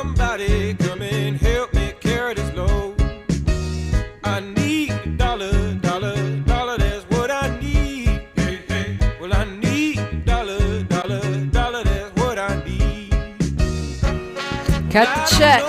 somebody come and help me carry this load. I need a dollar, dollar, dollar, that's what I need. Hey, hey. Well, I need a dollar, dollar, dollar, that's what I need. Cut the check.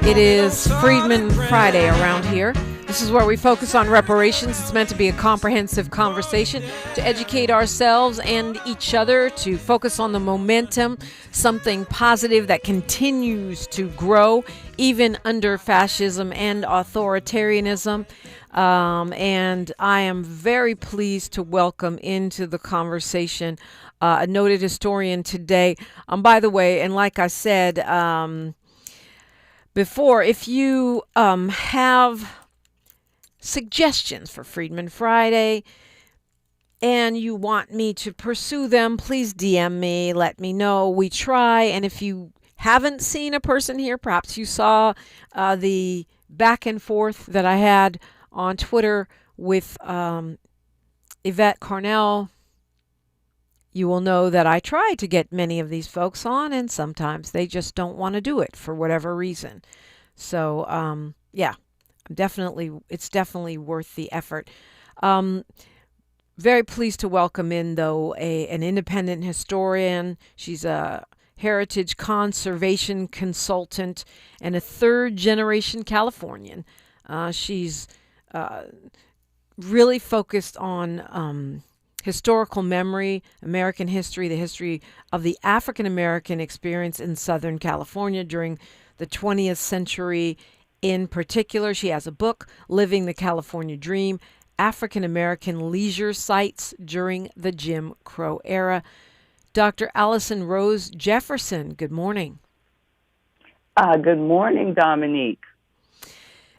It is Freedman Friday around here. This is where we focus on reparations. It's meant to be a comprehensive conversation to educate ourselves and each other, to focus on the momentum, something positive that continues to grow even under fascism and authoritarianism. And I am very pleased to welcome into the conversation a noted historian today. By the way, and like I said before, if you have suggestions for Freedman Friday and you want me to pursue them, please DM me, let me know. We try. And if you haven't seen a person here, perhaps you saw the back and forth that I had on Twitter with Yvette Carnell, you will know that I try to get many of these folks on, and sometimes they just don't want to do it for whatever reason. So, yeah. It's definitely worth the effort. Very pleased to welcome in, though, an independent historian. She's a heritage conservation consultant and a third-generation Californian. She's really focused on historical memory, American history, the history of the African-American experience in Southern California during the 20th century. In particular, she has a book, Living the California Dream, African-American Leisure Sites During the Jim Crow Era. Dr. Alison Rose Jefferson, good morning. Good morning, Dominique.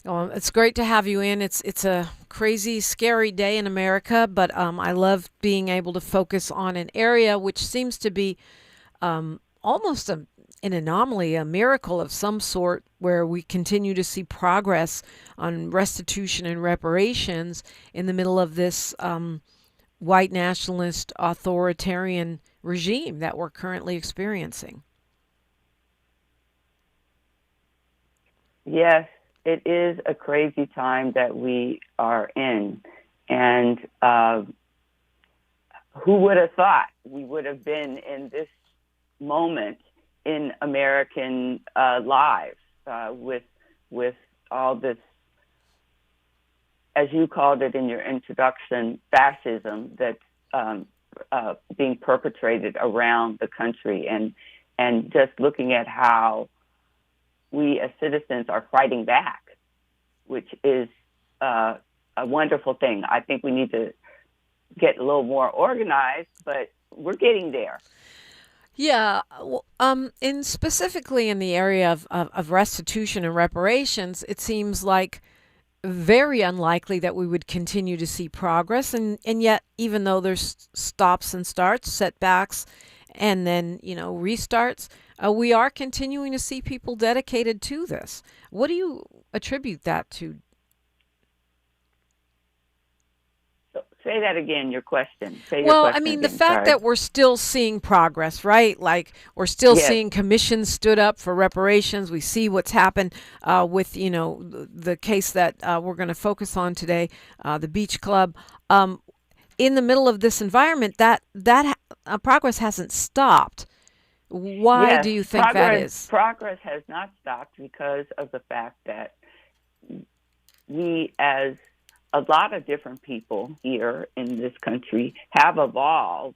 It's great to have you in. It's a crazy, scary day in America, but I love being able to focus on an area which seems to be almost an anomaly, a miracle of some sort, where we continue to see progress on restitution and reparations in the middle of this white nationalist authoritarian regime that we're currently experiencing. Yes, it is a crazy time that we are in. And who would have thought we would have been in this moment in American lives with all this, as you called it in your introduction, fascism that's being perpetrated around the country, and just looking at how we as citizens are fighting back, which is a wonderful thing. I think we need to get a little more organized, but we're getting there. Yeah, in specifically in the area of restitution and reparations, it seems like very unlikely that we would continue to see progress. And yet, even though there's stops and starts, setbacks, and then, restarts, we are continuing to see people dedicated to this. What do you attribute that to? Say that again, your question. Well, I mean, the fact that we're still seeing progress, right? Like, we're still seeing commissions stood up for reparations. We see what's happened with, the case that we're going to focus on today, the Beach Club. In the middle of this environment, that progress hasn't stopped. Why do you think that is? Progress has not stopped because of the fact that we, as a lot of different people here in this country, have evolved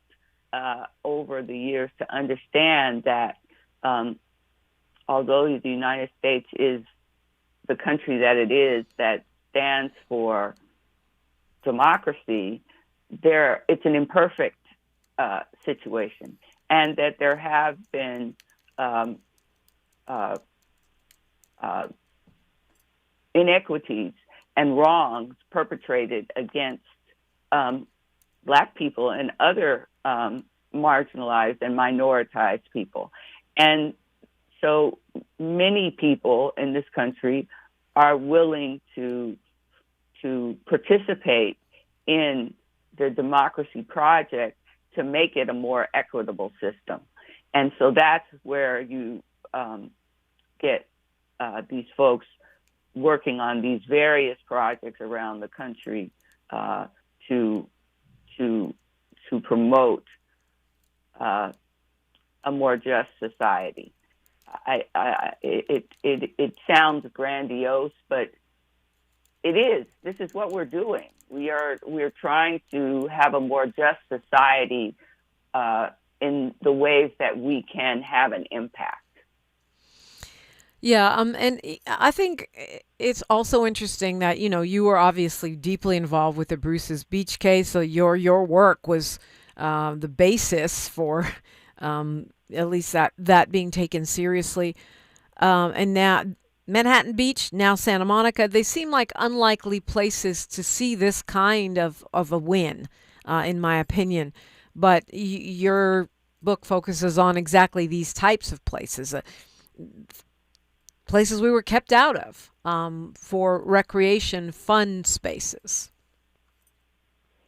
over the years to understand that although the United States is the country that it is, that stands for democracy, it's an imperfect situation, and that there have been inequities and wrongs perpetrated against Black people and other marginalized and minoritized people. And so many people in this country are willing to participate in the democracy project to make it a more equitable system. And so that's where you get these folks working on these various projects around the country to promote a more just society. It sounds grandiose, but it is. This is what we're doing. We're trying to have a more just society in the ways that we can have an impact. Yeah, and I think it's also interesting that, you were obviously deeply involved with the Bruce's Beach case, so your work was the basis for at least that being taken seriously. And now Manhattan Beach, now Santa Monica, they seem like unlikely places to see this kind of a win, in my opinion. But your book focuses on exactly these types of places. Places we were kept out of for recreation, fun spaces.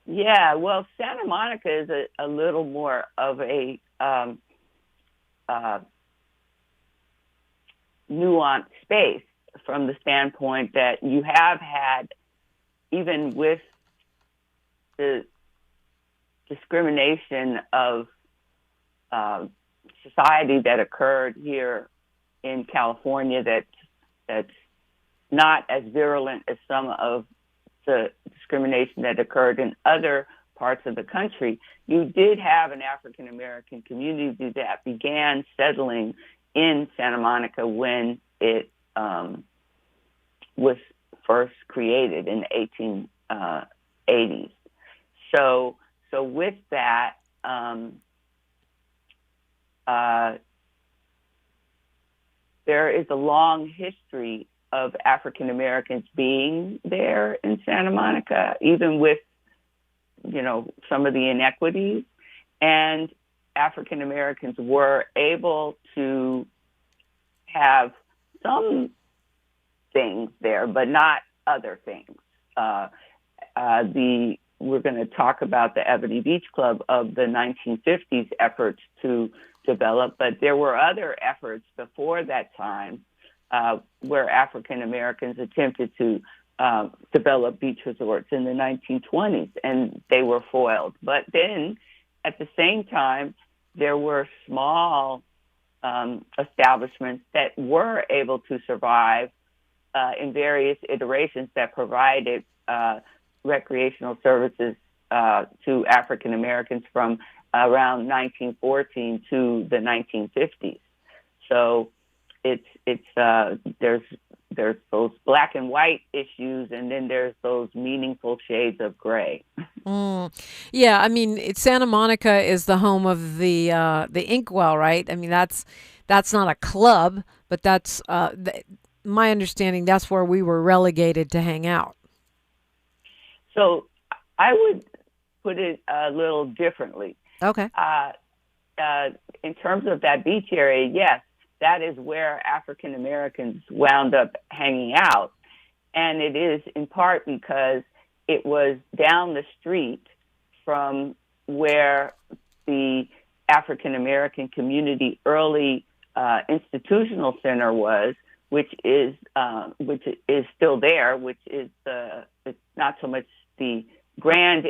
Yeah, well, Santa Monica is a little more of a nuanced space from the standpoint that you have had, even with the discrimination of society that occurred here in California, that's not as virulent as some of the discrimination that occurred in other parts of the country. You did have an African American community that began settling in Santa Monica when it was first created in the 1880s. So with that, there is a long history of African Americans being there in Santa Monica, even with, some of the inequities. And African Americans were able to have some things there, but not other things. We're going to talk about the Ebony Beach Club of the 1950s efforts to develop, but there were other efforts before that time where African Americans attempted to develop beach resorts in the 1920s, and they were foiled. But then, at the same time, there were small establishments that were able to survive in various iterations that provided recreational services to African Americans from around 1914 to the 1950s. So there's those black and white issues, and then there's those meaningful shades of gray. Yeah, I mean, Santa Monica is the home of the Inkwell, right? I mean, that's not a club, but that's my understanding. That's where we were relegated to hang out. So I would put it a little differently. Okay. In terms of that beach area, yes, that is where African Americans wound up hanging out. And it is in part because it was down the street from where the African American community early institutional center was, which is still there, which is it's not so much the grand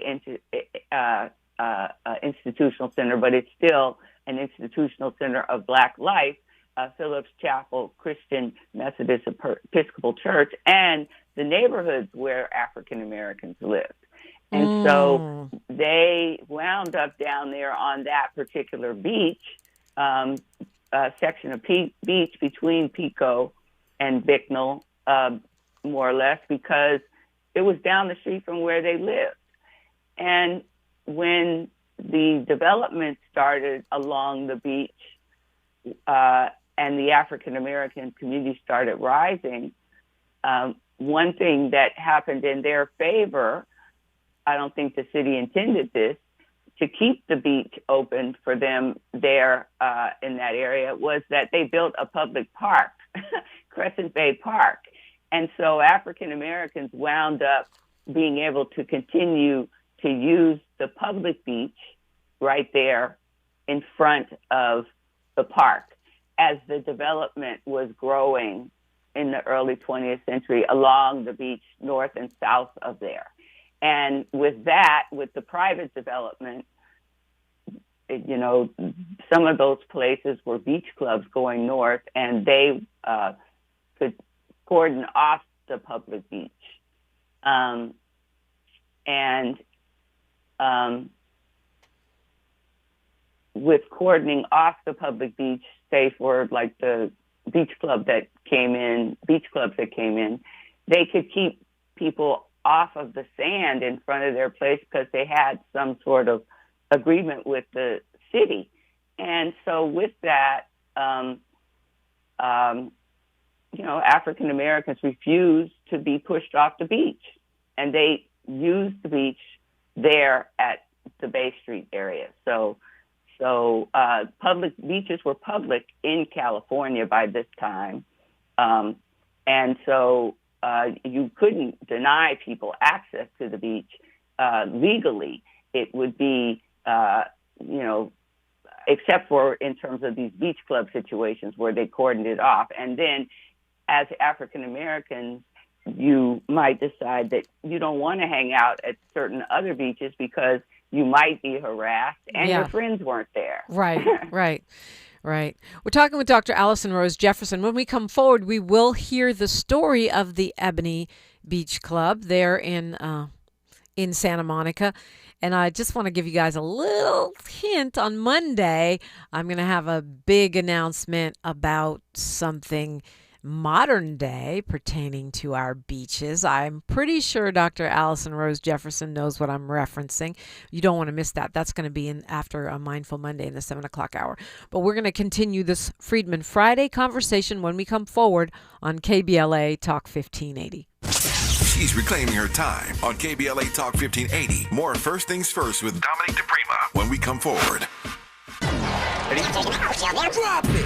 institutional center, but it's still an institutional center of Black life, Phillips Chapel Christian Methodist Episcopal Church, and the neighborhoods where African Americans lived. And so they wound up down there on that particular beach, section of beach between Pico and Bicknell, more or less, because it was down the street from where they lived. And when the development started along the beach and the African American community started rising, one thing that happened in their favor, I don't think the city intended this, to keep the beach open for them there in that area, was that they built a public park, Crescent Bay Park. And so African Americans wound up being able to continue to use the public beach right there in front of the park. as the development was growing in the early 20th century along the beach north and south of there. And with that, with the private development, you know, some of those places were beach clubs going north, and they could cordon off the public beach. With cordoning off the public beach, say for like the beach clubs that came in, they could keep people off of the sand in front of their place because they had some sort of agreement with the city. And so with that, you know, African Americans refused to be pushed off the beach, and they used the beach there at the Bay Street area. So public beaches were public in California by this time. And so you couldn't deny people access to the beach legally. It would be, you know, except for in terms of these beach club situations where they cordoned it off. And then as African Americans, you might decide that you don't want to hang out at certain other beaches because you might be harassed and your friends weren't there. Right. We're talking with Dr. Alison Rose Jefferson. When we come forward, we will hear the story of the Ebony Beach Club there in Santa Monica. And I just want to give you guys a little hint. On Monday, I'm going to have a big announcement about something modern day pertaining to our beaches. I'm pretty sure Dr. Alison Rose Jefferson knows what I'm referencing. You don't want to miss that. That's going to be in after a Mindful Monday in the 7 o'clock hour. But we're going to continue this Freedman Friday conversation when we come forward on KBLA Talk 1580. She's reclaiming her time on KBLA Talk 1580. More First Things First with Dominique DePrima when we come forward.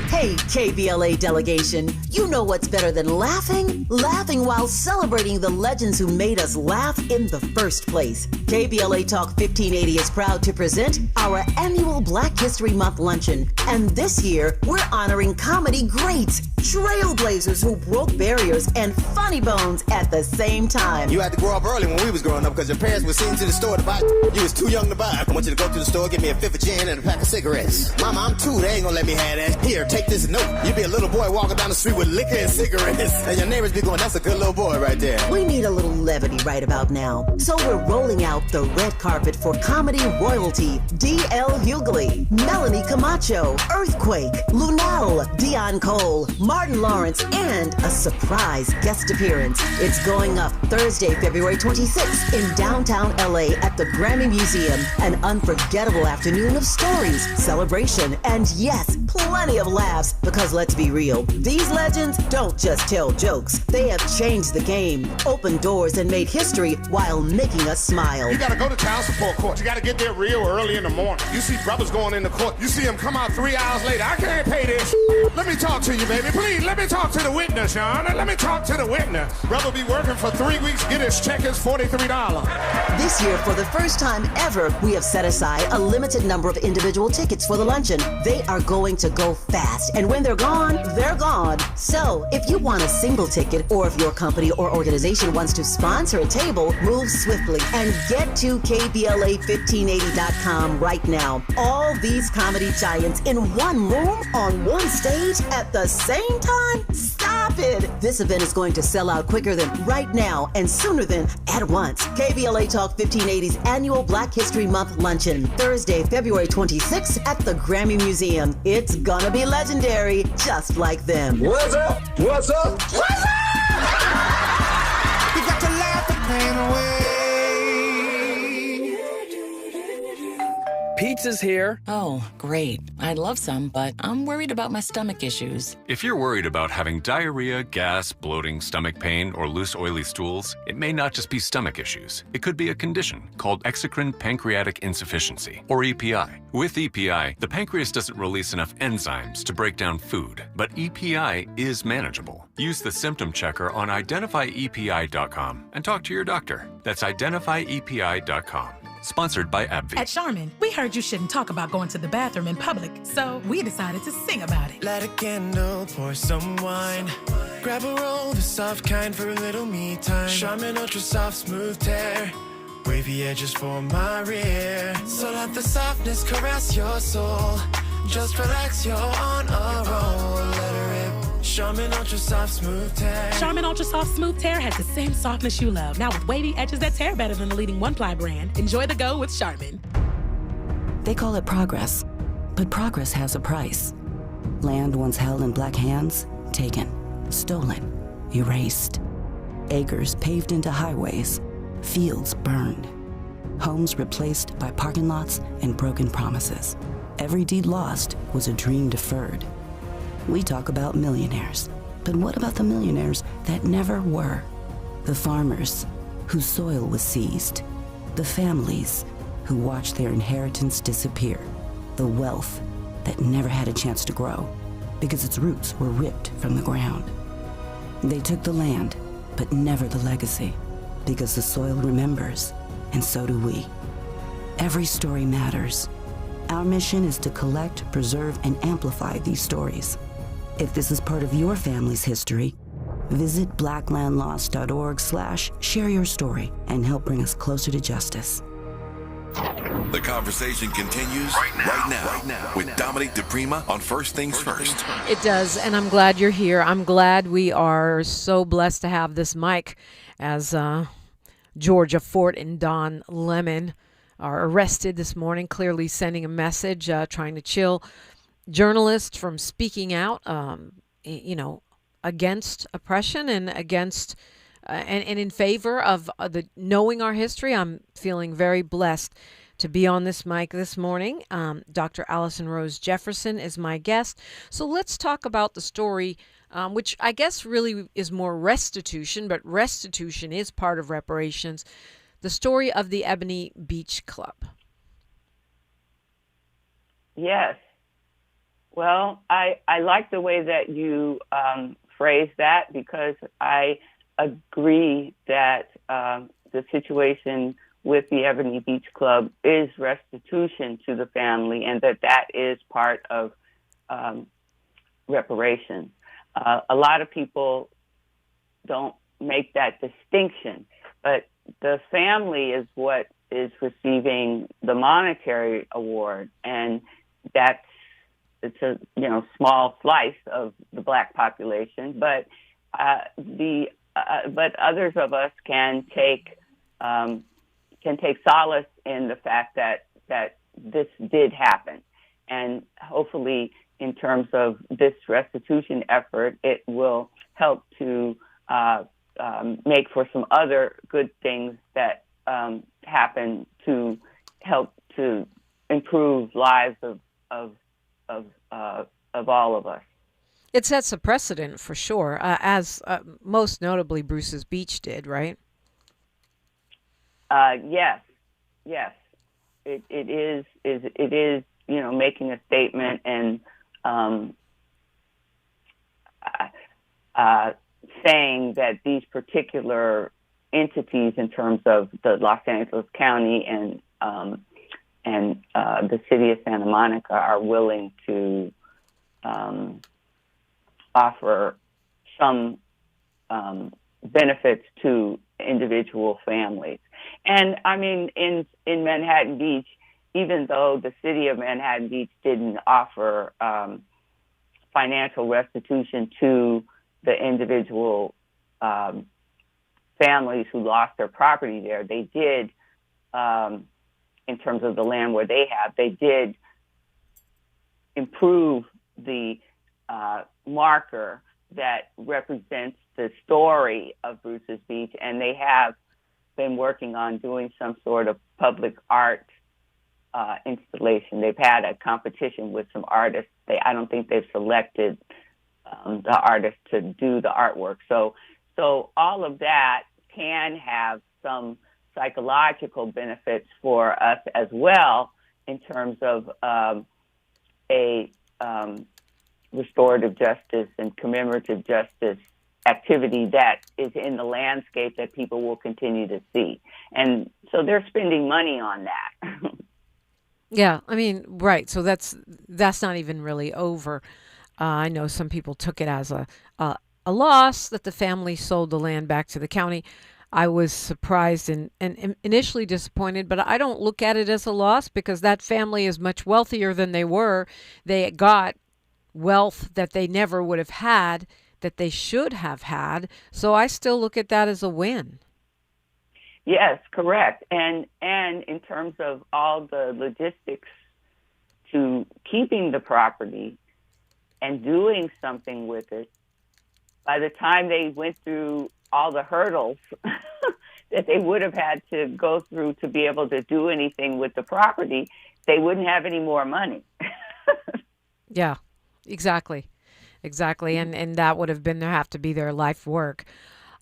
Hey, KBLA delegation, you know what's better than laughing? Laughing while celebrating the legends who made us laugh in the first place. KBLA Talk 1580 is proud to present our annual Black History Month luncheon. And this year, we're honoring comedy greats, trailblazers who broke barriers, and funny bones at the same time. You had to grow up early when we was growing up because your parents were sent to the store to buy. You was too young to buy. I want you to go to the store, give me a fifth of gin and a pack of cigarettes. Mama, I'm 2, they ain't gonna let me have that. Here, take this note. You be a little boy walking down the street with liquor and cigarettes. And your neighbors be going, that's a good little boy right there. We need a little levity right about now. So we're rolling out the red carpet for comedy royalty. D.L. Hughley, Melanie Camacho, Earthquake, Lunel, Dion Cole, Martin Lawrence, and a surprise guest appearance. It's going up Thursday, February 26th in downtown LA at the Grammy Museum. An unforgettable afternoon of stories, celebration, and yes, plenty of laughs, because let's be real, these legends don't just tell jokes. They have changed the game, opened doors, and made history while making us smile. You gotta go to child support court. You gotta get there real early in the morning. You see brothers going into court. You see them come out 3 hours later. I can't pay this. Let me talk to you, baby. Please, let me talk to the witness, Your Honor. Let me talk to the witness. Brother be working for 3 weeks, get his check is $43. This year, for the first time ever, we have set aside a limited number of individual tickets for the luncheon. They are going to go fast, and when they're gone, they're gone. So, if you want a single ticket, or if your company or organization wants to sponsor a table, move swiftly and get to KBLA1580.com right now. All these comedy giants in one room on one stage at the same time? Stop it! This event is going to sell out quicker than right now and sooner than at once. KBLA Talk 1580's annual Black History Month luncheon, Thursday, February 26th at the Grammy Museum. It's gonna be legendary, just like them. What's up? What's up? What's up? You got to laugh the pain away. Pizza's here. Oh, great. I'd love some, but I'm worried about my stomach issues. If you're worried about having diarrhea, gas, bloating, stomach pain, or loose, oily stools, it may not just be stomach issues. It could be a condition called exocrine pancreatic insufficiency, or EPI. With EPI, the pancreas doesn't release enough enzymes to break down food, but EPI is manageable. Use the symptom checker on identifyepi.com and talk to your doctor. That's identifyepi.com. Sponsored by AbbVie. At Charmin, we heard you shouldn't talk about going to the bathroom in public, so we decided to sing about it. Light a candle, pour some wine. Grab a roll, the soft kind for a little me time. Charmin Ultra Soft Smooth Tear. Wavy edges for my rear. So let the softness caress your soul. Just relax, you're on a roll. Let her rip. Charmin Ultra Soft Smooth Tear. Charmin Ultra Soft Smooth Tear has the same softness you love, now with wavy edges that tear better than the leading one-ply brand. Enjoy the go with Charmin. They call it progress, but progress has a price. Land once held in black hands, taken, stolen, erased. Acres paved into highways, fields burned. Homes replaced by parking lots and broken promises. Every deed lost was a dream deferred. We talk about millionaires, but what about the millionaires that never were? The farmers whose soil was seized. The families who watched their inheritance disappear. The wealth that never had a chance to grow because its roots were ripped from the ground. They took the land, but never the legacy, because the soil remembers, and so do we. Every story matters. Our mission is to collect, preserve, and amplify these stories. If this is part of your family's history, visit blacklandlost.org/share your story and help bring us closer to justice. The conversation continues right now with Dominique DePrima on First Things First. It does, and I'm glad you're here. I'm glad we are so blessed to have this mic as Georgia Fort and Don Lemon are arrested this morning, clearly sending a message, trying to chill journalists from speaking out, against oppression and against and in favor of knowing our history. I'm feeling very blessed to be on this mic this morning. Dr. Alison Rose Jefferson is my guest. So let's talk about the story, which I guess really is more restitution, but restitution is part of reparations. The story of the Ebony Beach Club. Yes. Well, I like the way that you phrased that, because I agree that the situation with the Ebony Beach Club is restitution to the family, and that is part of reparations. A lot of people don't make that distinction, but the family is what is receiving the monetary award, and it's a small slice of the black population, but but others of us can take solace in the fact that this did happen, and hopefully, in terms of this restitution effort, it will help to make for some other good things that happen to help to improve lives of all of us. It sets a precedent for sure, as most notably Bruce's Beach did, right? Yes. It is making a statement and saying that these particular entities, in terms of the Los Angeles County and the city of Santa Monica, are willing to offer some benefits to individual families. And I mean, in Manhattan Beach, even though the city of Manhattan Beach didn't offer financial restitution to the individual families who lost their property there, they did, in terms of the land where they did improve the marker that represents the story of Bruce's Beach, and they have been working on doing some sort of public art installation. They've had a competition with some artists. I don't think they've selected the artist to do the artwork. So all of that can have some psychological benefits for us as well, in terms of a restorative justice and commemorative justice activity that is in the landscape that people will continue to see. And so they're spending money on that. Yeah, I mean, right. So that's not even really over. I know some people took it as a loss that the family sold the land back to the county. I was surprised and initially disappointed, but I don't look at it as a loss because that family is much wealthier than they were. They got wealth that they never would have had, that they should have had. So I still look at that as a win. Yes, correct. And in terms of all the logistics to keeping the property and doing something with it, by the time they went through all the hurdles that they would have had to go through to be able to do anything with the property, they wouldn't have any more money. Yeah, exactly. And that would have to be their life work.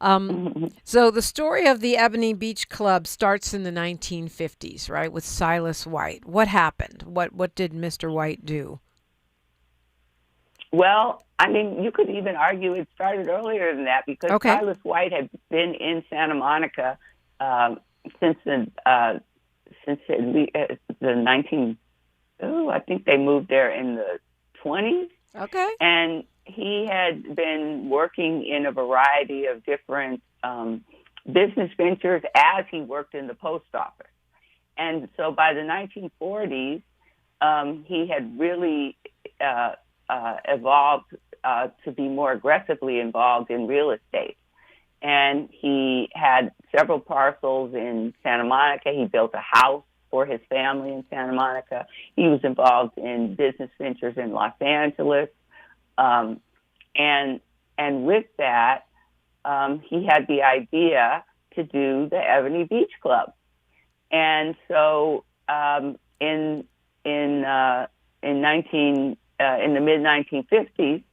So the story of the Ebony Beach Club starts in the 1950s, right, with Silas White. What happened? What did Mr. White do? Well, I mean, you could even argue it started earlier than that because Silas White had been in Santa Monica since the 19. Oh, I think they moved there in the 20s. Okay. And he had been working in a variety of different business ventures as he worked in the post office. And so by the 1940s, he had really evolved to be more aggressively involved in real estate. And he had several parcels in Santa Monica. He built a house for his family in Santa Monica. He was involved in business ventures in Los Angeles. And with that, he had the idea to do the Ebony Beach Club. And so in the mid 1950s,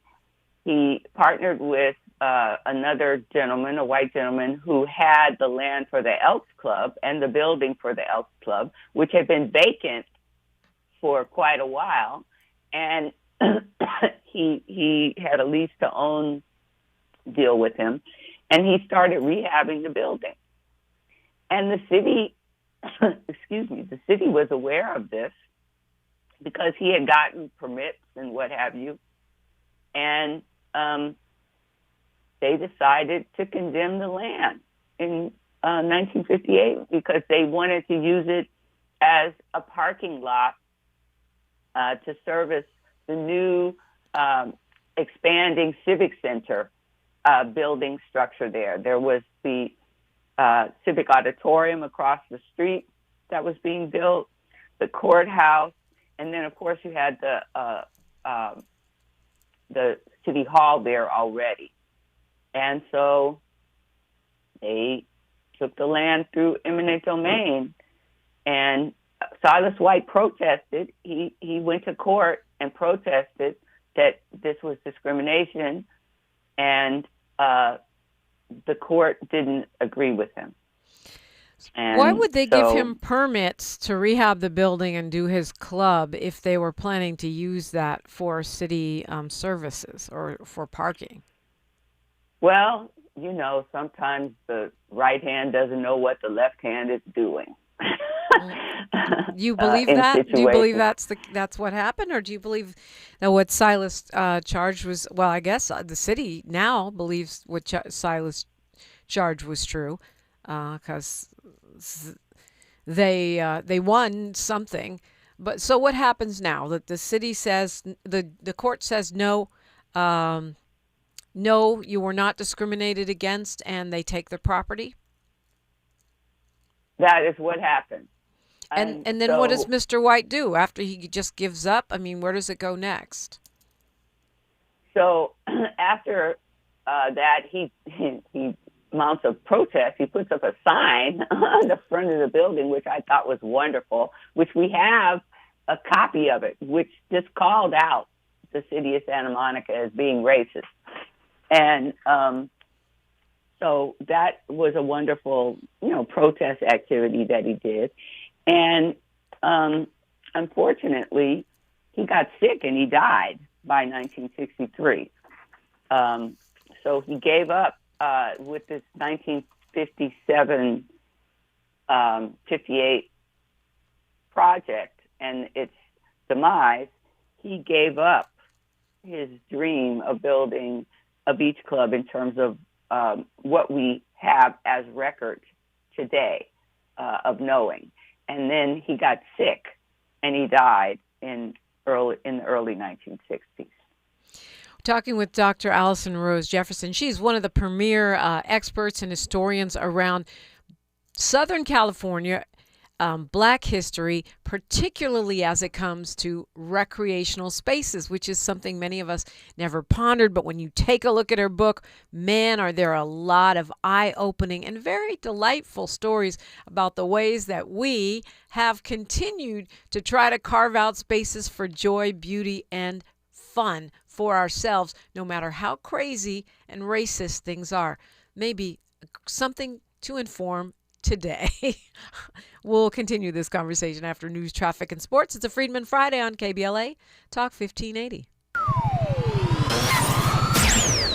he partnered with another gentleman, a white gentleman, who had the land for the Elks Club and the building for the Elks Club, which had been vacant for quite a while. And he had a lease to own deal with him, and he started rehabbing the building. And the city, the city was aware of this because he had gotten permits and what have you. And they decided to condemn the land in 1958 because they wanted to use it as a parking lot to service the new expanding civic center building structure there. There was the civic auditorium across the street that was being built, the courthouse, and then, of course, you had the city hall there already. And so they took the land through eminent domain, and Silas White protested. He went to court and protested that this was discrimination, and the court didn't agree with him. And why would they give him permits to rehab the building and do his club if they were planning to use that for city services or for parking? Well, you know, sometimes the right hand doesn't know what the left hand is doing. You believe that? Do you believe that's what happened, or do you believe that what Silas charged was? Well, I guess the city now believes what Silas charged was true, because they won something. But so what happens now? That the city says the court says no, no, you were not discriminated against, and they take the property. That is what happened. And then what does Mr. White do after he just gives up? I mean, where does it go next? So after that, he mounts a protest. He puts up a sign on the front of the building, which I thought was wonderful, which we have a copy of it, which just called out the city of Santa Monica as being racist. And so that was a wonderful, protest activity that he did. And unfortunately, he got sick and he died by 1963. So he gave up with this 1957, 58 project and its demise. He gave up his dream of building a beach club in terms of what we have as records today of knowing. And then he got sick and he died in the early 1960s. Talking with Dr. Alison Rose Jefferson. She's one of the premier experts and historians around Southern California, Black history, particularly as it comes to recreational spaces, which is something many of us never pondered. But when you take a look at her book, man, are there a lot of eye-opening and very delightful stories about the ways that we have continued to try to carve out spaces for joy, beauty, and fun for ourselves, no matter how crazy and racist things are. Maybe something to inform today. We'll continue this conversation after news, traffic, and sports. It's a Friedman Friday on KBLA Talk 1580.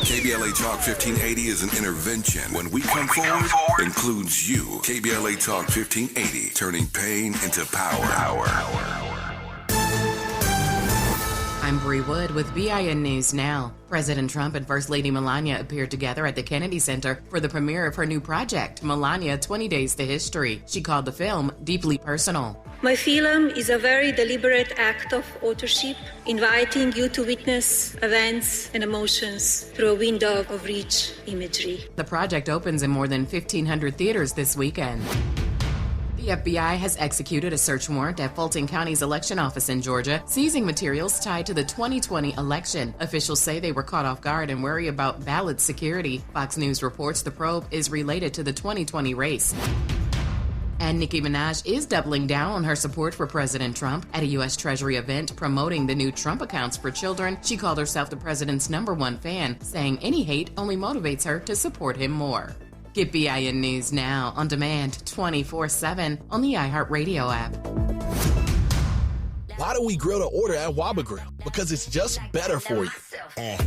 KBLA Talk 1580 is an intervention. When we come forward, includes you. KBLA Talk 1580, turning pain into power. I'm Bree Wood with BIN News Now. President Trump and First Lady Melania appeared together at the Kennedy Center for the premiere of her new project, Melania 20 Days to History. She called the film deeply personal. My film is a very deliberate act of authorship, inviting you to witness events and emotions through a window of rich imagery. The project opens in more than 1,500 theaters this weekend. The FBI has executed a search warrant at Fulton County's election office in Georgia, seizing materials tied to the 2020 election. Officials say they were caught off guard and worry about ballot security. Fox News reports the probe is related to the 2020 race. And Nicki Minaj is doubling down on her support for President Trump. At a U.S. Treasury event promoting the new Trump accounts for children, she called herself the president's #1 fan, saying any hate only motivates her to support him more. Get BIN News Now on demand 24/7 on the iHeartRadio app. Why do we grill to order at Waba Grill? Because it's just better for you.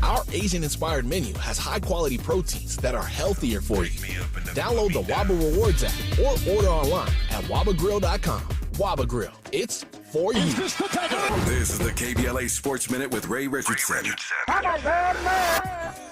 Our Asian-inspired menu has high-quality proteins that are healthier for you. Download the Waba Rewards app or order online at wabagrill.com. Waba Grill, it's for you. This is the KBLA Sports Minute with Ray Richardson.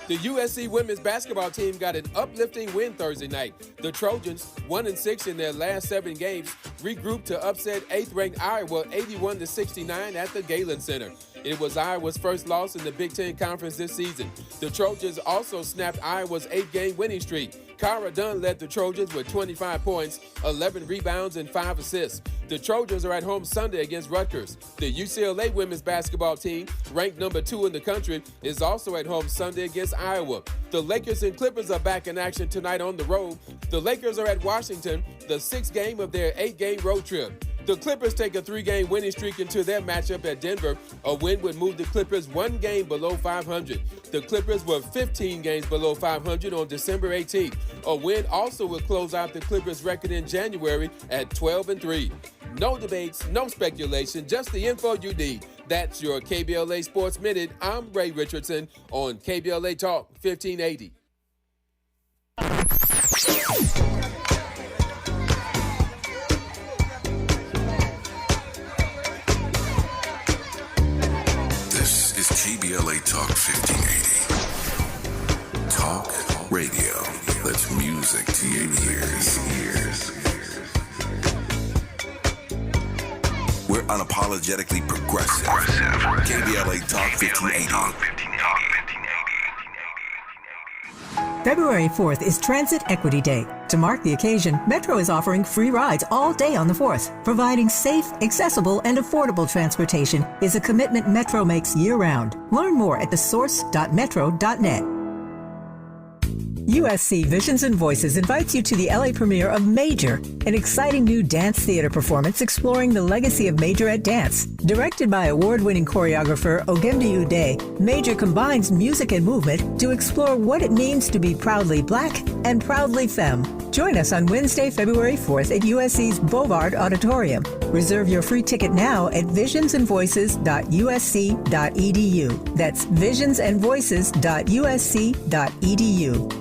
The USC women's basketball team got an uplifting win Thursday night. The Trojans, 1-6 in their last 7 games, regrouped to upset 8th-ranked Iowa 81-69 at the Galen Center. It was Iowa's first loss in the Big Ten Conference this season. The Trojans also snapped Iowa's 8-game winning streak. Cara Dunn led the Trojans with 25 points, 11 rebounds, and 5 assists. The Trojans are at home Sunday against Rutgers. The UCLA women's basketball team, ranked #2 in the country, is also at home Sunday against Iowa. The Lakers and Clippers are back in action tonight on the road. The Lakers are at Washington, the 6th game of their 8-game road trip. The Clippers take a 3-game winning streak into their matchup at Denver. A win would move the Clippers 1 game below 500. The Clippers were 15 games below 500 on December 18th. A win also would close out the Clippers' record in January at 12-3. No debates, no speculation, just the info you need. That's your KBLA Sports Minute. I'm Ray Richardson on KBLA Talk 1580. This is KBLA Talk 1580. Talk radio. That's music to your ears. We're unapologetically progressive. KBLA Talk 1580. February 4th is Transit Equity Day. To mark the occasion, Metro is offering free rides all day on the 4th. Providing safe, accessible, and affordable transportation is a commitment Metro makes year-round. Learn more at thesource.metro.net. USC Visions and Voices invites you to the LA premiere of Major, an exciting new dance theater performance exploring the legacy of Majorette dance. Directed by award-winning choreographer Ogemdi Ude, Major combines music and movement to explore what it means to be proudly Black and proudly femme. Join us on Wednesday, February 4th at USC's Bovard Auditorium. Reserve your free ticket now at visionsandvoices.usc.edu. That's visionsandvoices.usc.edu.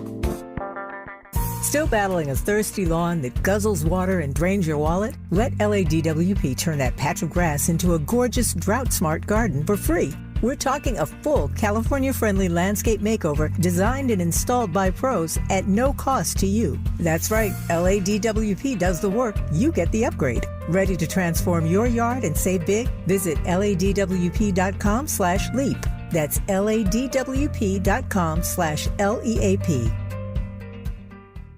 Still battling a thirsty lawn that guzzles water and drains your wallet? Let LADWP turn that patch of grass into a gorgeous, drought-smart garden for free. We're talking a full California-friendly landscape makeover designed and installed by pros at no cost to you. That's right, LADWP does the work, you get the upgrade. Ready to transform your yard and save big? Visit ladwp.com/leap. That's ladwp.com/LEAP.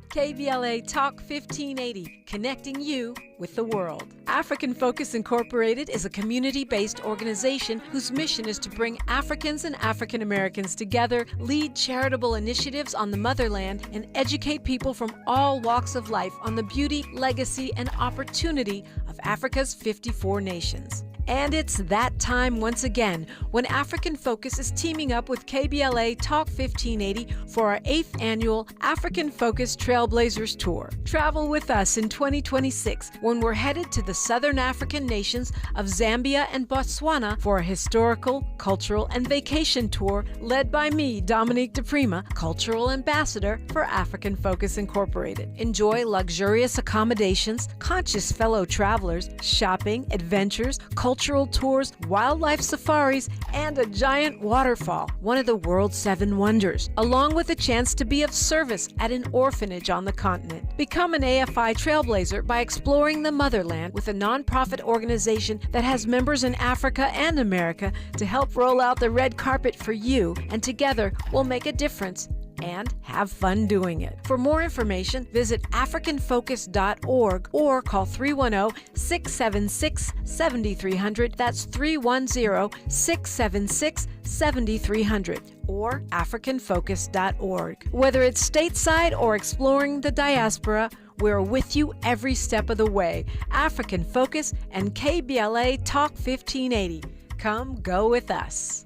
KBLA Talk 1580, connecting you with the world. African Focus Incorporated is a community-based organization whose mission is to bring Africans and African Americans together, lead charitable initiatives on the motherland, and educate people from all walks of life on the beauty, legacy, and opportunity of Africa's 54 nations. And it's that time once again when African Focus is teaming up with KBLA Talk 1580 for our 8th annual African Focus Trailblazers Tour. Travel with us in 2026 when we're headed to the Southern African nations of Zambia and Botswana for a historical, cultural, and vacation tour led by me, Dominique DePrima, Cultural Ambassador for African Focus Incorporated. Enjoy luxurious accommodations, conscious fellow travelers, shopping, adventures, cultural tours, wildlife safaris, and a giant waterfall, one of the world's 7 wonders, along with a chance to be of service at an orphanage on the continent. Become an AFI trailblazer by exploring the motherland with a nonprofit organization that has members in Africa and America to help roll out the red carpet for you, and together we'll make a difference and have fun doing it. For more information, visit africanfocus.org or call 310-676-7300. That's 310-676-7300 or africanfocus.org. Whether it's stateside or exploring the diaspora, we're with you every step of the way. African Focus and KBLA Talk 1580. Come go with us.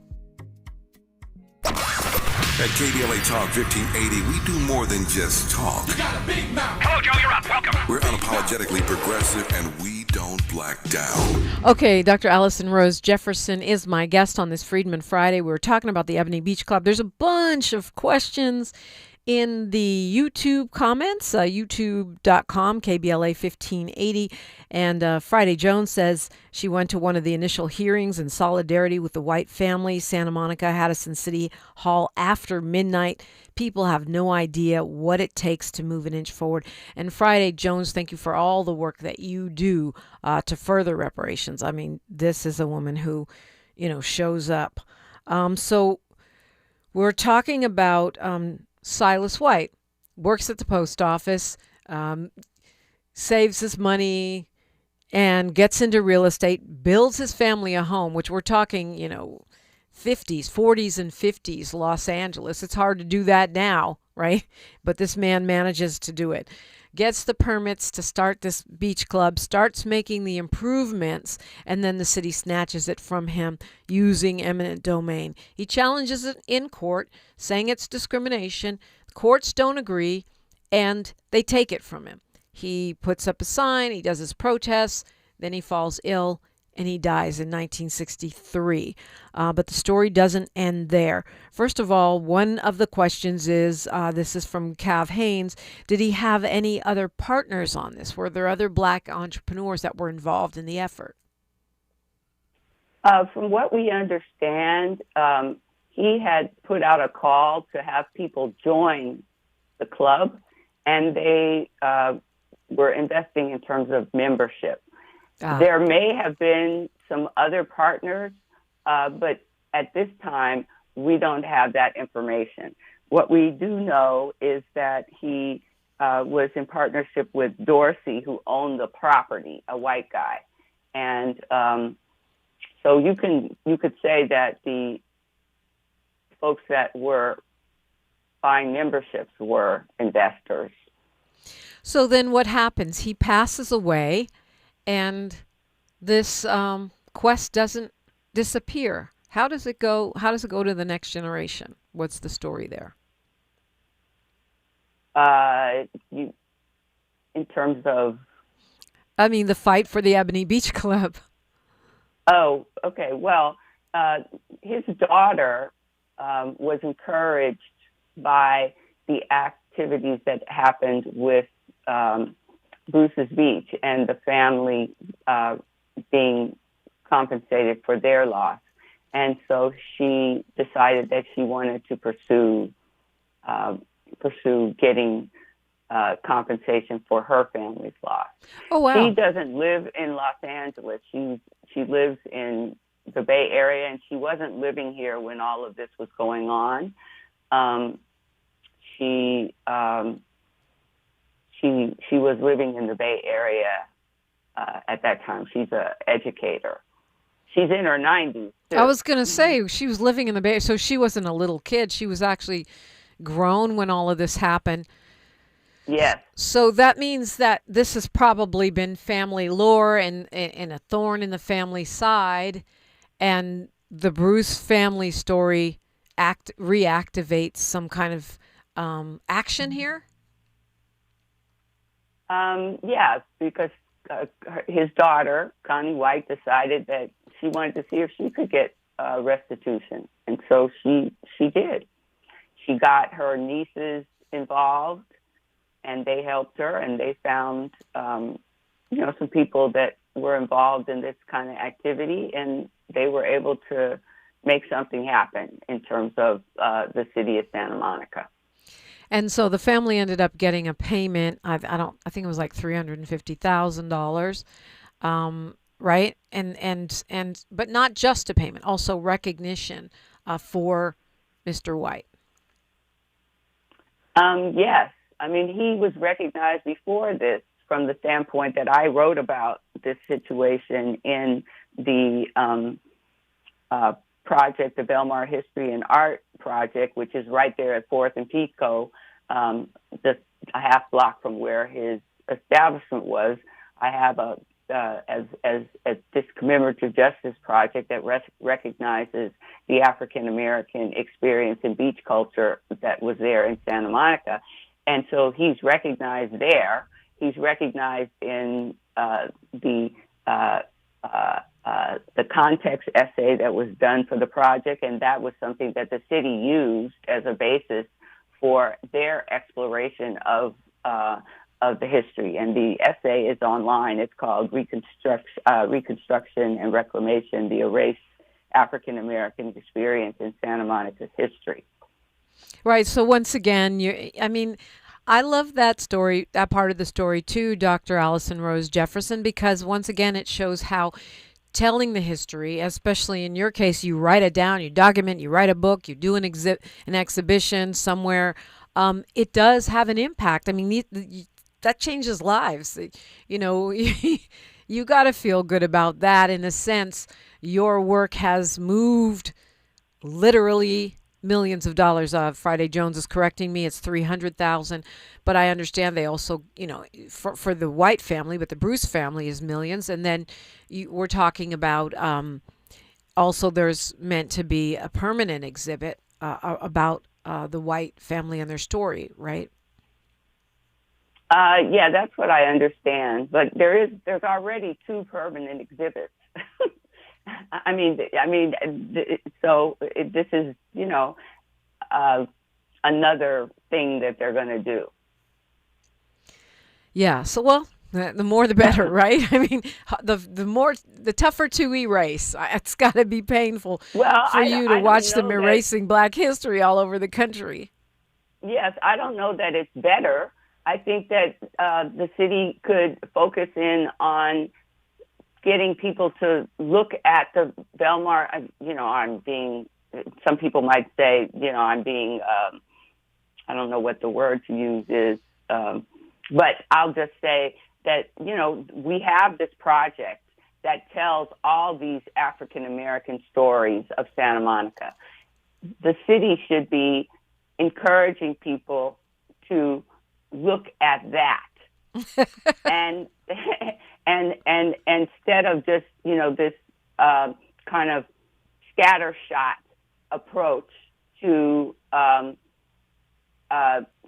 At KBLA Talk 1580, we do more than just talk. You got a big mouth. Hello, Joe, you're up. Welcome. We're unapologetically progressive, and we don't black down. Okay, Dr. Alison Rose Jefferson is my guest on this Freedman Friday. We were talking about the Ebony Beach Club. There's a bunch of questions in the YouTube comments, youtube.com, KBLA 1580. And Friday Jones says she went to one of the initial hearings in solidarity with the White family, Santa Monica, Addison City Hall after midnight. People have no idea what it takes to move an inch forward. And Friday Jones, thank you for all the work that you do to further reparations. I mean, this is a woman who, shows up. So we're talking about Silas White, works at the post office, saves his money and gets into real estate, builds his family a home, which we're talking, 50s, 40s and 50s Los Angeles. It's hard to do that now, right? But this man manages to do it. Gets the permits to start this beach club, starts making the improvements, and then the city snatches it from him using eminent domain. He challenges it in court, saying it's discrimination. Courts don't agree, and they take it from him. He puts up a sign, he does his protests, then he falls ill, and he dies in 1963. But the story doesn't end there. First of all, one of the questions is, this is from Cav Haynes, did he have any other partners on this? Were there other Black entrepreneurs that were involved in the effort? From what we understand, he had put out a call to have people join the club, and they were investing in terms of membership. There may have been some other partners, but at this time, we don't have that information. What we do know is that he was in partnership with Dorsey, who owned the property, a white guy. And so you could say that the folks that were buying memberships were investors. So then what happens? He passes away, and this quest doesn't disappear. How does it go? How does it go to the next generation? What's the story there? In terms of, I mean, the fight for the Ebony Beach Club. Oh, okay. Well, his daughter was encouraged by the activities that happened with Bruce's Beach and the family being compensated for their loss. And so she decided that she wanted to pursue getting compensation for her family's loss. Oh, wow. She doesn't live in Los Angeles. She lives in the Bay Area, and she wasn't living here when all of this was going on. She was living in the Bay Area at that time. She's an educator. She's in her 90s, too. I was going to say, she was living in the Bay, so she wasn't a little kid. She was actually grown when all of this happened. Yes. So that means that this has probably been family lore and a thorn in the family side, and the Bruce family story reactivates some kind of action here? Yeah, because his daughter, Connie White, decided that she wanted to see if she could get restitution. And so she did. She got her nieces involved, and they helped her, and they found, some people that were involved in this kind of activity, and they were able to make something happen in terms of the city of Santa Monica. And so the family ended up getting a payment. I think it was like $350,000, right? And but not just a payment, also recognition for Mr. White. Yes, I mean, he was recognized before this from the standpoint that I wrote about this situation in the project, the Belmar History and Art Project, which is right there at 4th and Pico, just a half block from where his establishment was. I have as this commemorative justice project that recognizes the African American experience in beach culture that was there in Santa Monica, and so he's recognized there. He's recognized in the context essay that was done for the project, and that was something that the city used as a basis for their exploration of the history. And the essay is online. It's called Reconstruction and Reclamation, the Erased African American Experience in Santa Monica's History. Right. So once again, I love that story, that part of the story too, Dr. Alison Rose Jefferson, because once again, it shows how telling the history, especially in your case, you write it down, you document, you write a book, you do an exhibition somewhere. It does have an impact. I mean, that changes lives. You got to feel good about that. In a sense, your work has moved literally millions of dollars. Friday Jones is correcting me. It's 300,000, but I understand they also, for the White family, but the Bruce family is millions. And then we're talking about also there's meant to be a permanent exhibit about the White family and their story, right? Yeah, that's what I understand. But there's already 2 permanent exhibits. So this is, another thing that they're going to do. Yeah. So, well, the more the better, right? I mean, the tougher to erase. It's got to be painful for you to watch them erasing Black history all over the country. Yes, I don't know that it's better. I think that the city could focus in on getting people to look at the Belmar. Some people might say, I'm being, I don't know what the word to use is, but I'll just say that, we have this project that tells all these African American stories of Santa Monica. The city should be encouraging people to look at that. and instead of just, this kind of scattershot approach to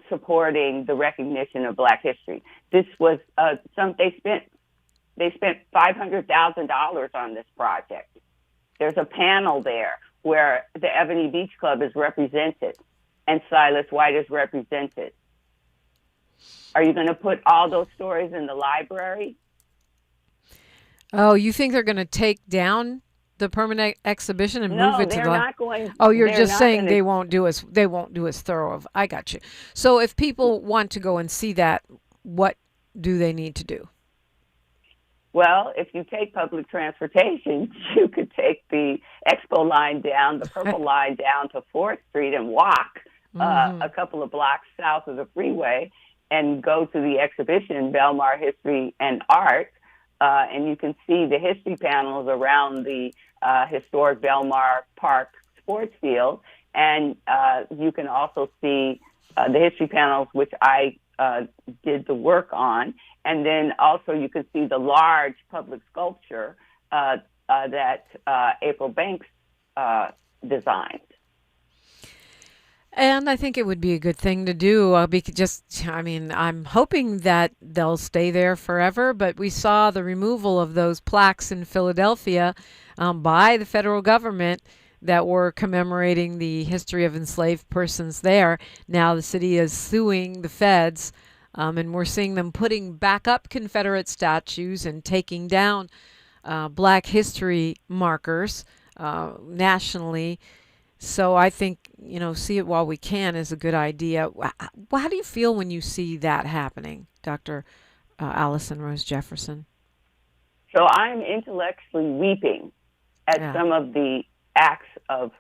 supporting the recognition of Black history. This was they spent $500,000 on this project. There's a panel there where the Ebony Beach Club is represented and Silas White is represented. Are you going to put all those stories in the library? Oh, you think they're going to take down the permanent exhibition and move it to the? No, they're not going. Oh, you're just saying they won't do as thorough of. I got you. So if people want to go and see that, what do they need to do? Well, if you take public transportation, you could take the Expo line down, the Purple line down to 4th Street and walk a couple of blocks south of the freeway and go to the exhibition, Belmar History and Art, and you can see the history panels around the historic Belmar Park sports field, and you can also see the history panels, which I did the work on, and then also you can see the large public sculpture that April Banks designed. And I think it would be a good thing to do. I'm hoping that they'll stay there forever, but we saw the removal of those plaques in Philadelphia by the federal government that were commemorating the history of enslaved persons there. Now the city is suing the feds, and we're seeing them putting back up Confederate statues and taking down Black history markers nationally. So I think, see it while we can is a good idea. How do you feel when you see that happening, Dr. Alison Rose Jefferson? So I'm intellectually weeping at some of the acts of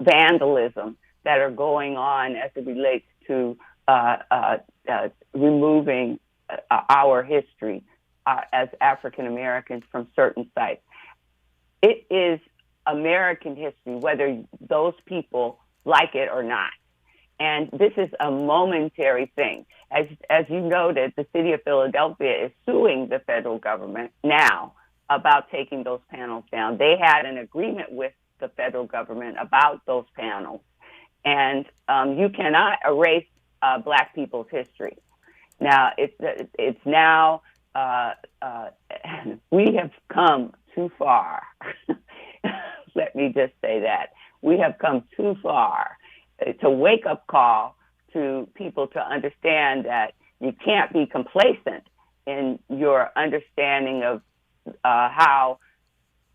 vandalism that are going on as it relates to removing our history as African Americans from certain sites. It is American history, whether those people like it or not. And this is a momentary thing. As you noted, the city of Philadelphia is suing the federal government now about taking those panels down. They had an agreement with the federal government about those panels. And you cannot erase Black people's history. Now, it's now, we have come too far. Let me just say that. We have come too far. It's a wake-up call to people to understand that you can't be complacent in your understanding of how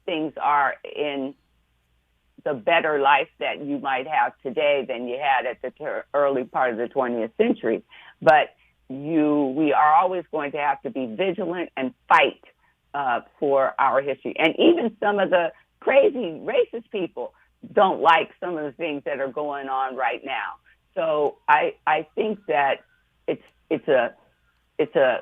things are in the better life that you might have today than you had at the early part of the 20th century. But we are always going to have to be vigilant and fight for our history. And even some of the crazy racist people don't like some of the things that are going on right now. So I think that it's a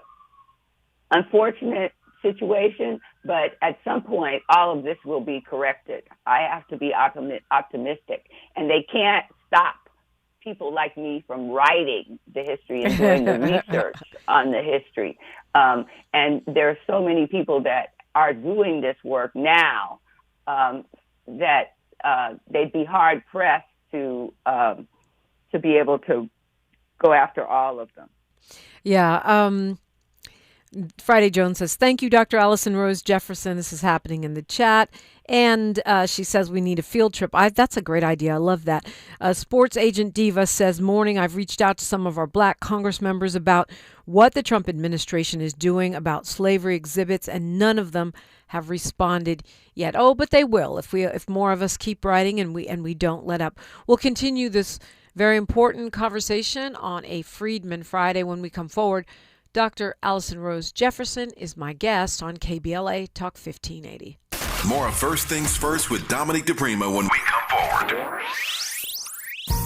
unfortunate situation, but at some point all of this will be corrected. I have to be optimistic, and they can't stop people like me from writing the history and doing the research on the history. And there are so many people that are doing this work now that they'd be hard pressed to be able to go after all of them. Yeah. Friday Jones says, thank you, Dr. Alison Rose Jefferson. This is happening in the chat. And she says we need a field trip. That's a great idea. I love that. Sports Agent Diva says, morning, I've reached out to some of our Black Congress members about what the Trump administration is doing about slavery exhibits, and none of them have responded yet. Oh, but they will if more of us keep writing and we don't let up. We'll continue this very important conversation on a Freedman Friday when we come forward. Dr. Alison Rose Jefferson is my guest on KBLA Talk 1580. More of First Things First with Dominique DePrima when we come forward.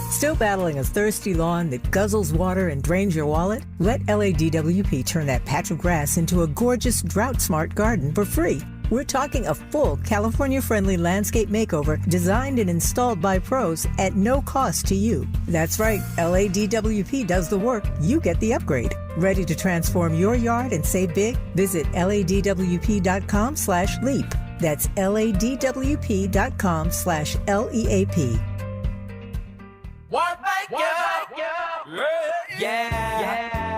Still battling a thirsty lawn that guzzles water and drains your wallet? Let LADWP turn that patch of grass into a gorgeous drought-smart garden for free. We're talking a full California-friendly landscape makeover designed and installed by pros at no cost to you. That's right, LADWP does the work, you get the upgrade. Ready to transform your yard and save big? Visit ladwp.com/leap. That's ladwp.com/LEAP.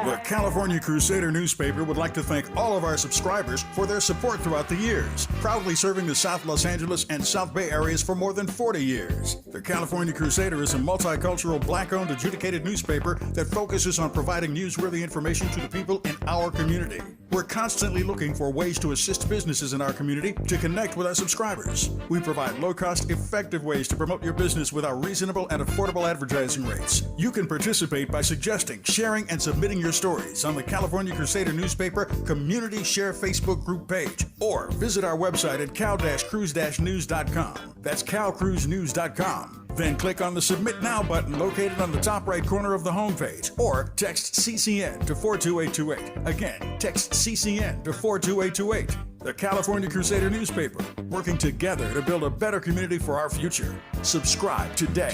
The California Crusader newspaper would like to thank all of our subscribers for their support throughout the years, proudly serving the South Los Angeles and South Bay areas for more than 40 years. The California Crusader is a multicultural, black-owned, adjudicated newspaper that focuses on providing newsworthy information to the people in our community. We're constantly looking for ways to assist businesses in our community to connect with our subscribers. We provide low-cost, effective ways to promote your business with our reasonable and affordable advertising rates. You can participate by suggesting, sharing, and submitting your stories on the California Crusader newspaper Community Share Facebook group page, or visit our website at cal-cruise-news.com. That's calcruisenews.com. Then click on the Submit Now button located on the top right corner of the homepage, or text CCN to 42828. Again, text CCN to 42828. The California Crusader newspaper, working together to build a better community for our future. Subscribe today.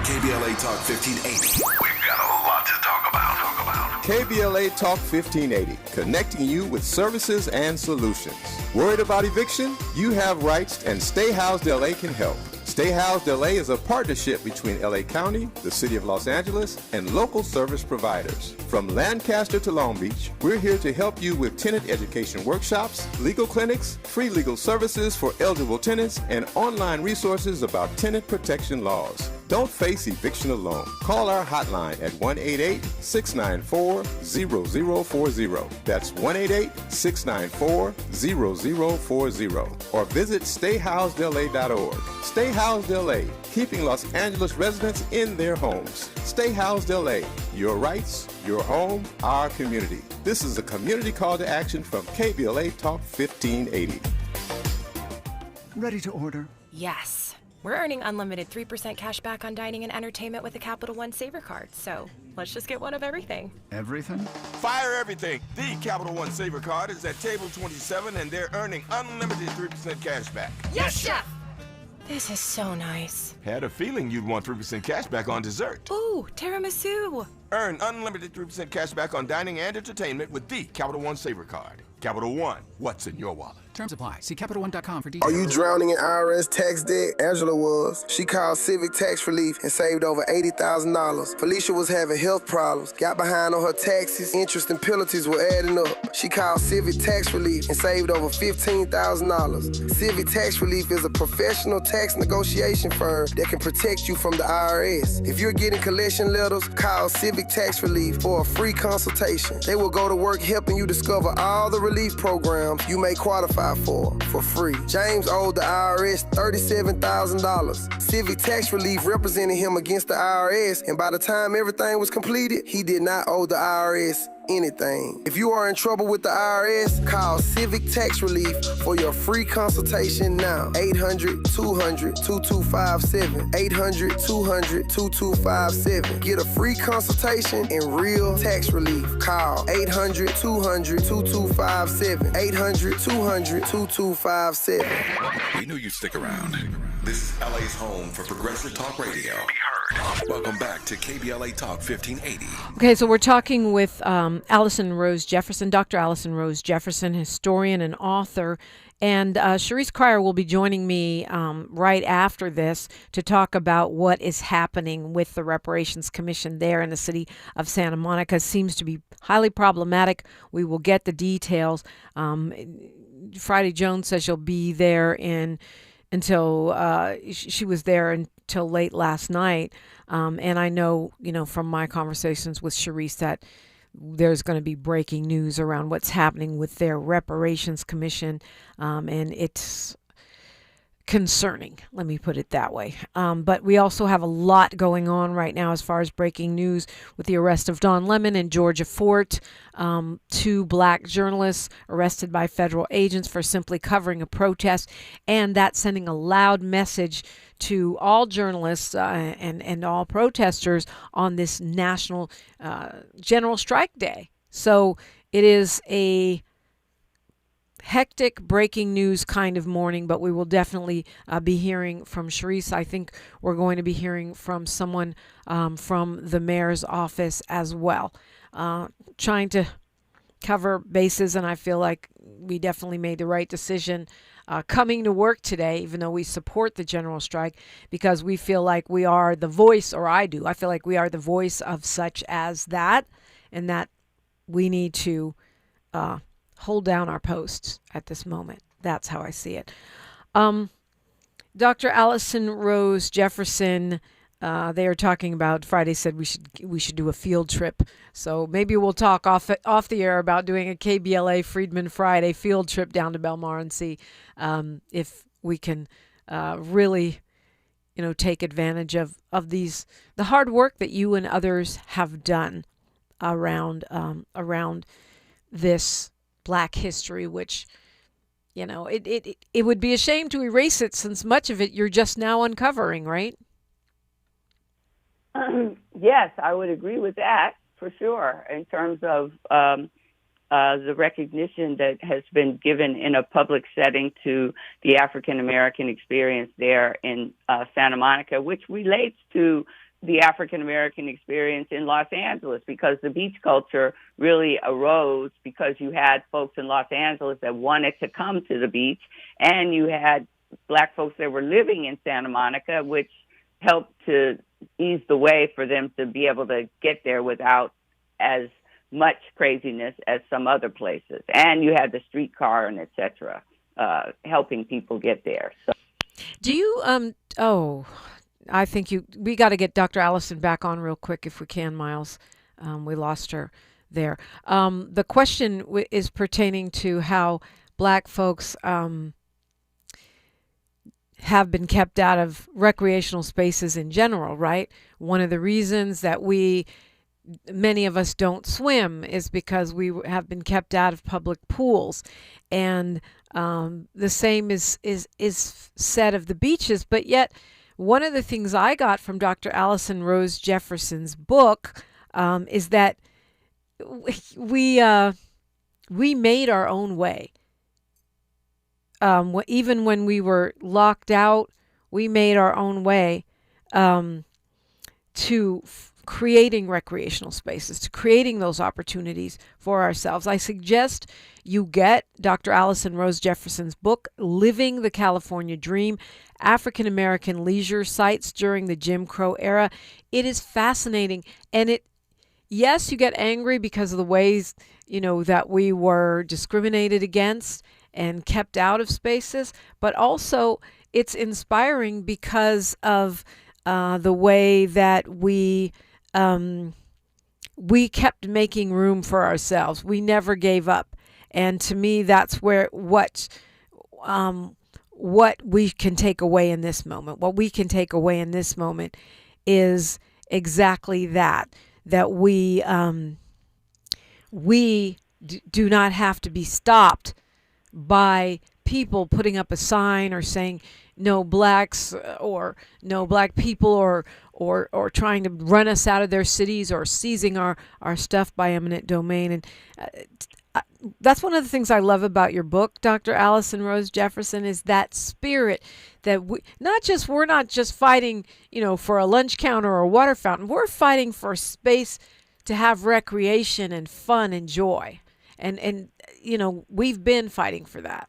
KBLA Talk 1580. We've got a lot to talk about. KBLA Talk 1580, connecting you with services and solutions. Worried about eviction? You have rights, and Stay Housed LA can help. Stay Housed LA is a partnership between LA County, the City of Los Angeles, and local service providers. From Lancaster to Long Beach, we're here to help you with tenant education workshops, legal clinics, free legal services for eligible tenants, and online resources about tenant protection laws. Don't face eviction alone. Call our hotline at 1-888-694-0040. That's 1-888-694-0040. Or visit stayhousedla.org. Stay Housed LA, keeping Los Angeles residents in their homes. Stay Housed LA, your rights, your home, our community. This is a community call to action from KBLA Talk 1580. Ready to order? Yes. We're earning unlimited 3% cash back on dining and entertainment with the Capital One Saver card, so let's just get one of everything. Everything? Fire everything. The Capital One Saver card is at table 27, and they're earning unlimited 3% cash back. Yes, Chef! This is so nice. Had a feeling you'd want 3% cash back on dessert. Ooh, tiramisu. Earn unlimited 3% cash back on dining and entertainment with the Capital One Saver card. Capital One, what's in your wallet? Terms apply. See CapitalOne.com for details. Are you drowning in IRS tax debt? Angela was. She called Civic Tax Relief and saved over $80,000. Felicia was having health problems, got behind on her taxes, interest and penalties were adding up. She called Civic Tax Relief and saved over $15,000. Civic Tax Relief is a professional tax negotiation firm that can protect you from the IRS. If you're getting collection letters, call Civic Tax Relief for a free consultation. They will go to work helping you discover all the relief programs you may qualify for free. James owed the IRS $37,000. Civic Tax Relief represented him against the IRS, and by the time everything was completed, he did not owe the IRS anything. If you are in trouble with the IRS, call Civic Tax Relief for your free consultation now. 800-200-2257. 800-200-2257. Get a free consultation and real tax relief. Call 800-200-2257. 800-200-2257. We knew you'd stick around. This is LA's home for progressive talk radio. Welcome back to KBLA Talk 1580. Okay, so we're talking with Alison Rose Jefferson, Dr. Alison Rose Jefferson, historian and author. And Cherise Cryer will be joining me right after this to talk about what is happening with the Reparations Commission there in the city of Santa Monica. Seems to be highly problematic. We will get the details. Friday Jones says she'll be there until she was there until late last night. And I know, from my conversations with Cherise that there's going to be breaking news around what's happening with their Reparations Commission. And it's concerning, let me put it that way. But we also have a lot going on right now as far as breaking news with the arrest of Don Lemon and Georgia Fort, 2 black journalists arrested by federal agents for simply covering a protest, and that's sending a loud message to all journalists and all protesters on this national general strike day. So it is a hectic breaking news kind of morning, but we will definitely be hearing from Sharice. I think we're going to be hearing from someone from the mayor's office as well, trying to cover bases, and I feel like we definitely made the right decision coming to work today, even though we support the general strike, because we feel like we are the voice, or I feel like we are the voice of such as that, and that we need to hold down our posts at this moment. That's how I see it. Dr. Alison Rose Jefferson, they are talking about, Friday said we should do a field trip. So maybe we'll talk off the air about doing a KBLA Freedman Friday field trip down to Belmar and see if we can really, take advantage of the hard work that you and others have done around this Black history, which, it would be a shame to erase it, since much of it you're just now uncovering, right? Yes, I would agree with that for sure, in terms of the recognition that has been given in a public setting to the African American experience there in Santa Monica, which relates to the African American experience in Los Angeles, because the beach culture really arose because you had folks in Los Angeles that wanted to come to the beach, and you had Black folks that were living in Santa Monica, which helped to ease the way for them to be able to get there without as much craziness as some other places. And you had the streetcar and et cetera, helping people get there. So, do you, I think we got to get Dr. Allison back on real quick if we can, Miles. We lost her there. The question is pertaining to how Black folks have been kept out of recreational spaces in general, right? One of the reasons that many of us don't swim is because we have been kept out of public pools. And the same is said of the beaches, but yet one of the things I got from Dr. Alison Rose Jefferson's book is that we made our own way. Even when we were locked out, we made our own way to creating recreational spaces, to creating those opportunities for ourselves. I suggest you get Dr. Alison Rose Jefferson's book, Living the California Dream, African American Leisure Sites During the Jim Crow Era. It is fascinating. And yes, you get angry because of the ways, that we were discriminated against and kept out of spaces, but also it's inspiring because of the way that we kept making room for ourselves. We never gave up. And to me, that's where what we can take away in this moment. What we can take away in this moment is exactly that we do not have to be stopped by people putting up a sign or saying no blacks or no Black people or trying to run us out of their cities or seizing our stuff by eminent domain. And that's one of the things I love about your book, Dr. Alison Rose Jefferson, is that spirit that we're not just fighting, for a lunch counter or a water fountain. We're fighting for space to have recreation and fun and joy. And we've been fighting for that.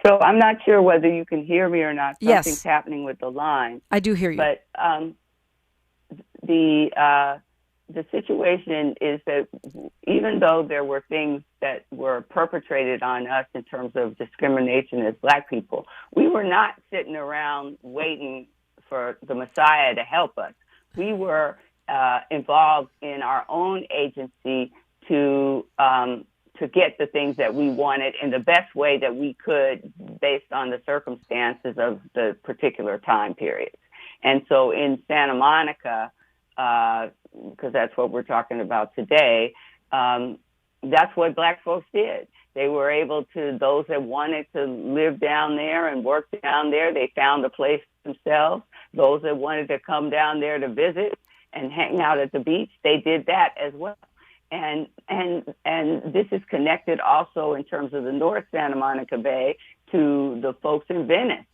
So I'm not sure whether you can hear me or not. Something's Yes. happening with the line. I do hear you. But the situation is that even though there were things that were perpetrated on us in terms of discrimination as Black people, we were not sitting around waiting for the Messiah to help us. We were involved in our own agency to get the things that we wanted in the best way that we could based on the circumstances of the particular time periods. And so in Santa Monica, because that's what we're talking about today, that's what Black folks did. They were able to, those that wanted to live down there and work down there, they found a place themselves. Those that wanted to come down there to visit and hang out at the beach, they did that as well. this is connected also in terms of the North Santa Monica Bay to the folks in Venice,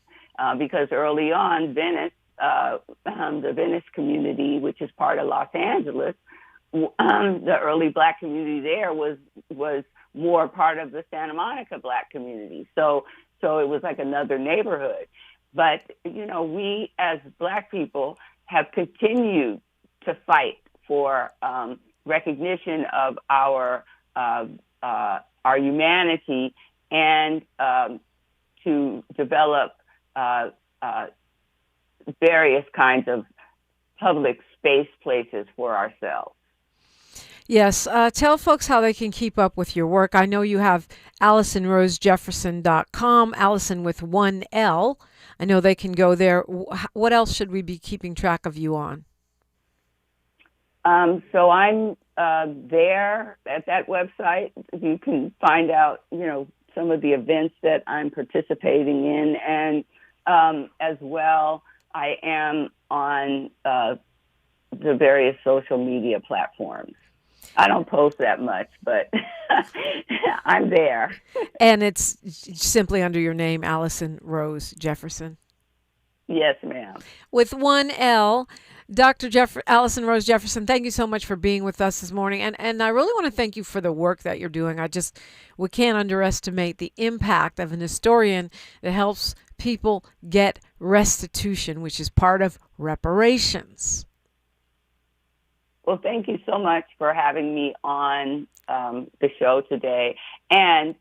because early on, Venice, the Venice community, which is part of Los Angeles, the early Black community there was more part of the Santa Monica Black community. So it was like another neighborhood. But, we as Black people have continued to fight for recognition of our humanity and to develop various kinds of public space places for ourselves. Yes. Tell folks how they can keep up with your work. I know you have AlisonRoseJefferson.com, Alison with one L. I know they can go there. What else should we be keeping track of you on? So I'm there at that website. You can find out, some of the events that I'm participating in. And as well, I am on the various social media platforms. I don't post that much, but I'm there. And it's simply under your name, Alison Rose Jefferson. Yes, ma'am. With one L, Dr. Alison Rose Jefferson, thank you so much for being with us this morning. And I really want to thank you for the work that you're doing. We can't underestimate the impact of an historian that helps people get restitution, which is part of reparations. Well, thank you so much for having me on the show today. And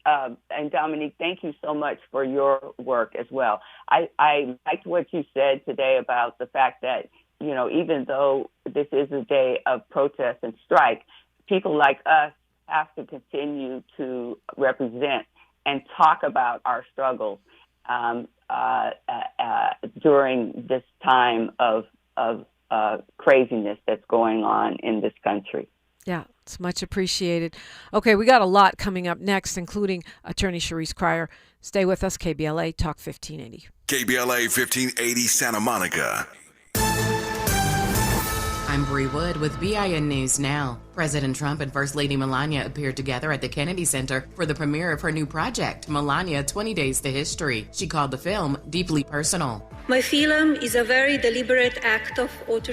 Dominique, thank you so much for your work as well. I liked what you said today about the fact that, even though this is a day of protest and strike, people like us have to continue to represent and talk about our struggles during this time of craziness that's going on in this country. Yeah, it's much appreciated. Okay, we got a lot coming up next, including Attorney Sharice Cryer. Stay with us, KBLA Talk 1580. KBLA 1580 Santa Monica. I'm Bree Wood with BIN News Now. President Trump and First Lady Melania appeared together at the Kennedy Center for the premiere of her new project, Melania 20 Days to History. She called the film deeply personal. My film is a very deliberate act of authorship.